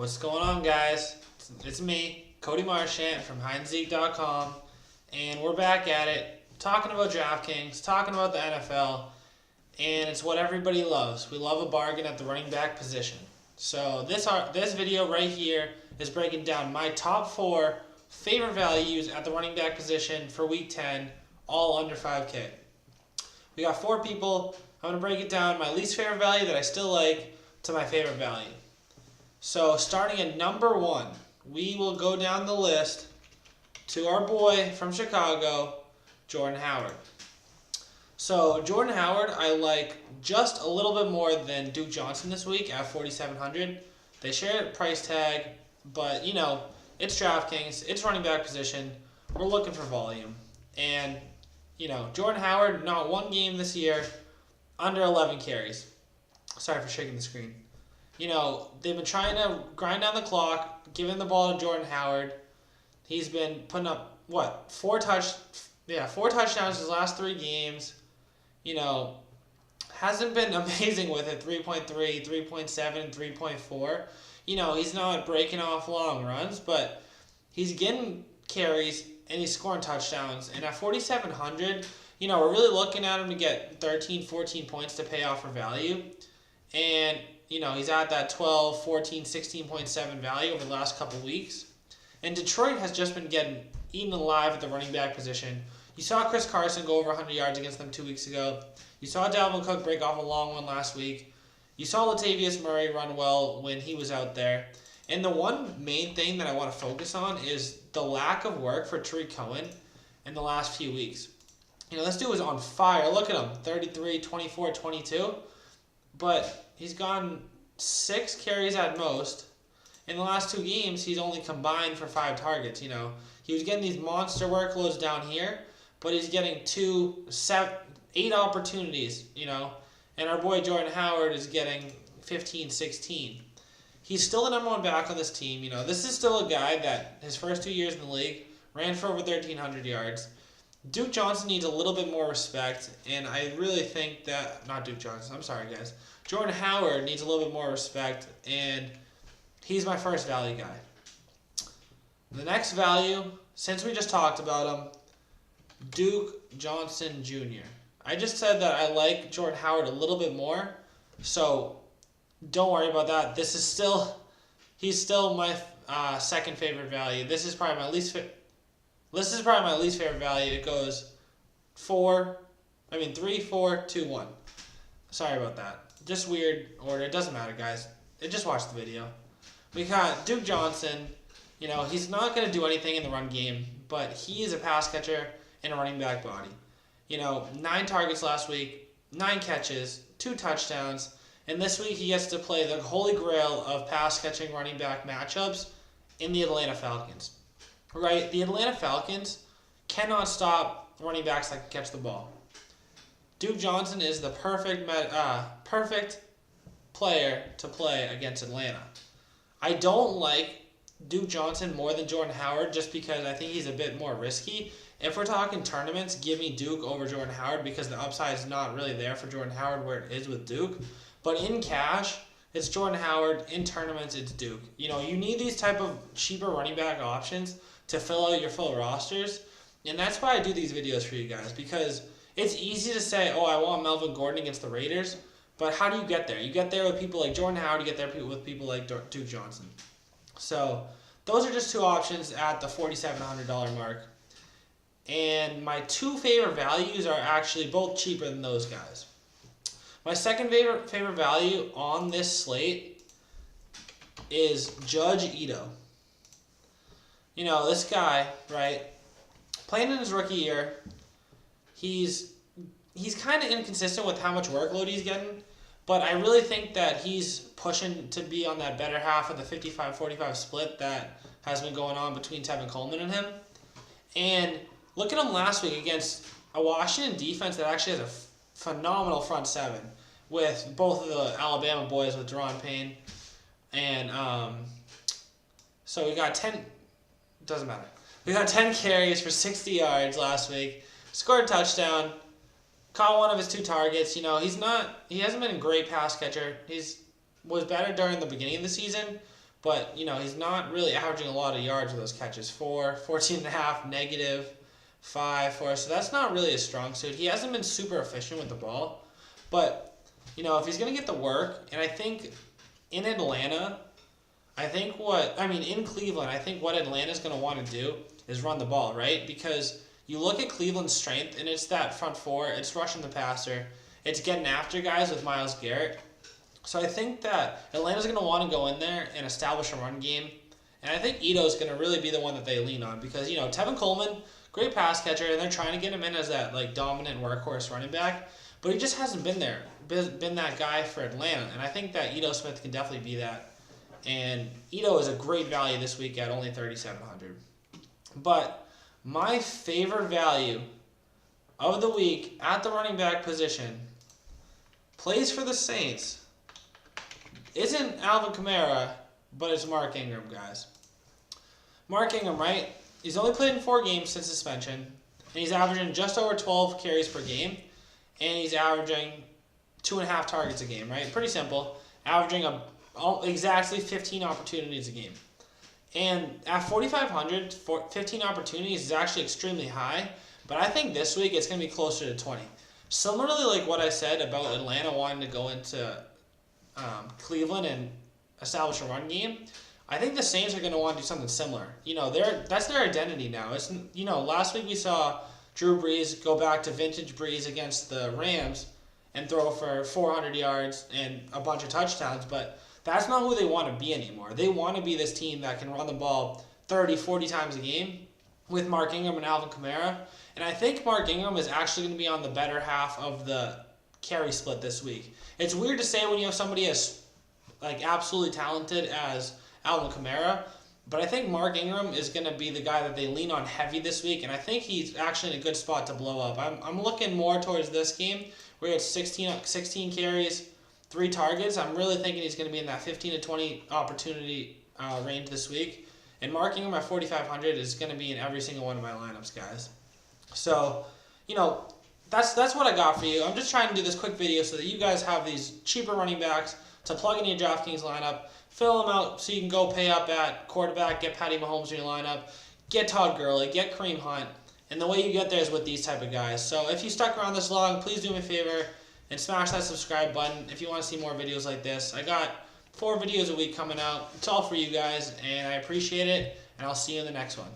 What's going on, guys? It's me, Cody Marchant from HideandSeek.com, and we're back at it, talking about Draftkings, talking about the NFL, and it's what everybody loves. We love a bargain at the running back position. So this video right here is breaking down my top 4 favorite values at the running back position for Week 10, all under 5K. We got 4 people. I'm going to break it down, my least favorite value that I still like to my favorite value. So starting at number 1, we will go down the list to our boy from Chicago, Jordan Howard. So Jordan Howard, I like just a little bit more than Duke Johnson this week at 4,700. They share a price tag, but you know, it's Draftkings, it's running back position. We're looking for volume. And you know, Jordan Howard, not one game this year, under 11 carries. Sorry for shaking the screen. You know, they've been trying to grind down the clock, giving the ball to Jordan Howard. He's been putting up, 4 touchdowns his last 3 games. You know, hasn't been amazing with it, 3.3, 3.7, 3.4. You know, he's not breaking off long runs, but he's getting carries and he's scoring touchdowns. And at 4,700, you know, we're really looking at him to get 13, 14 points to pay off for value. And you know, he's at that 12, 14, 16.7 value over the last couple weeks. And Detroit has just been getting eaten alive at the running back position. You saw Chris Carson go over 100 yards against them 2 weeks ago. You saw Dalvin Cook break off a long one last week. You saw Latavius Murray run well when he was out there. And the one main thing that I want to focus on is the lack of work for Tariq Cohen in the last few weeks. You know, this dude was on fire. Look at him, 33, 24, 22. But he's gotten 6 carries at most. In the last 2 games, he's only combined for 5 targets. You know, he was getting these monster workloads down here, but he's getting 8 opportunities. You know, and our boy Jordan Howard is getting 15, 16. He's still the number 1 back on this team. You know, this is still a guy that his first 2 years in the league ran for over 1,300 yards. Duke Johnson needs a little bit more respect, and I really think that, not Duke Johnson, I'm sorry guys, Jordan Howard needs a little bit more respect, and he's my first value guy. The next value, since we just talked about him, Duke Johnson Jr. I just said that I like Jordan Howard a little bit more, so don't worry about that. He's still my second favorite value. This is probably my least favorite value. It goes 3, 4, 2, 1. Sorry about that. Just weird order. It doesn't matter, guys. Just watch the video. We got Duke Johnson. You know, he's not going to do anything in the run game, but he is a pass catcher and a running back body. You know, 9 targets last week, 9 catches, 2 touchdowns, and this week he gets to play the holy grail of pass catching running back matchups in the Atlanta Falcons. Right, the Atlanta Falcons cannot stop running backs that can catch the ball. Duke Johnson is the perfect player to play against Atlanta. I don't like Duke Johnson more than Jordan Howard just because I think he's a bit more risky. If we're talking tournaments, give me Duke over Jordan Howard because the upside is not really there for Jordan Howard where it is with Duke. But in cash, it's Jordan Howard. In tournaments, it's Duke. You know, you need these type of cheaper running back options to fill out your full rosters. And that's why I do these videos for you guys, because it's easy to say, oh, I want Melvin Gordon against the Raiders, but how do you get there? You get there with people like Jordan Howard, you get there with people like Duke Johnson. So those are just 2 options at the $4,700 mark. And my 2 favorite values are actually both cheaper than those guys. My second favorite value on this slate is Judge Ito. You know, this guy, right, playing in his rookie year, he's kind of inconsistent with how much workload he's getting, but I really think that he's pushing to be on that better half of the 55-45 split that has been going on between Tevin Coleman and him. And look at him last week against a Washington defense that actually has a phenomenal front 7 with both of the Alabama boys with Deron Payne. And so we got 10... Doesn't matter. We got 10 carries for 60 yards last week. Scored a touchdown. Caught one of his 2 targets. You know, he hasn't been a great pass catcher. Was better during the beginning of the season, But, he's not really averaging a lot of yards with those catches. 4, 14.5, negative, 5, 4. So that's not really a strong suit. He hasn't been super efficient with the ball. But, if he's going to get the work, and I think in Atlanta, in Cleveland, I think what Atlanta's going to want to do is run the ball, right? Because you look at Cleveland's strength, and it's that front four. It's rushing the passer. It's getting after guys with Myles Garrett. So I think that Atlanta's going to want to go in there and establish a run game. And I think Ito's going to really be the one that they lean on because, Tevin Coleman, great pass catcher, and they're trying to get him in as that dominant workhorse running back. But he just hasn't been there, been that guy for Atlanta. And I think that Ito Smith can definitely be that. And Ito is a great value this week at only $3,700. But my favorite value of the week at the running back position plays for the Saints. Isn't Alvin Kamara, but it's Mark Ingram, guys. Mark Ingram, right? He's only played in 4 games since suspension, and he's averaging just over 12 carries per game, and he's averaging 2.5 targets a game, right? Pretty simple. Averaging exactly 15 opportunities a game. And at 4,500, 15 opportunities is actually extremely high, but I think this week it's going to be closer to 20. Similarly, like what I said about Atlanta wanting to go into Cleveland and establish a run game, I think the Saints are going to want to do something similar. That's their identity now. It's last week we saw Drew Brees go back to vintage Brees against the Rams and throw for 400 yards and a bunch of touchdowns, but that's not who they want to be anymore. They want to be this team that can run the ball 30, 40 times a game with Mark Ingram and Alvin Kamara. And I think Mark Ingram is actually going to be on the better half of the carry split this week. It's weird to say when you have somebody as absolutely talented as Alvin Kamara, but I think Mark Ingram is going to be the guy that they lean on heavy this week, and I think he's actually in a good spot to blow up. I'm looking more towards this game where he had 16 carries, 3 targets. I'm really thinking he's going to be in that 15 to 20 opportunity range this week. And Mark Ingram at 4,500 is going to be in every single one of my lineups, guys. So, that's what I got for you. I'm just trying to do this quick video so that you guys have these cheaper running backs to plug into your Draftkings lineup, fill them out so you can go pay up at quarterback, get Patty Mahomes in your lineup, get Todd Gurley, get Kareem Hunt, and the way you get there is with these type of guys. So if you stuck around this long, please do me a favor and smash that subscribe button if you want to see more videos like this. I got 4 videos a week coming out. It's all for you guys, and I appreciate it, and I'll see you in the next one.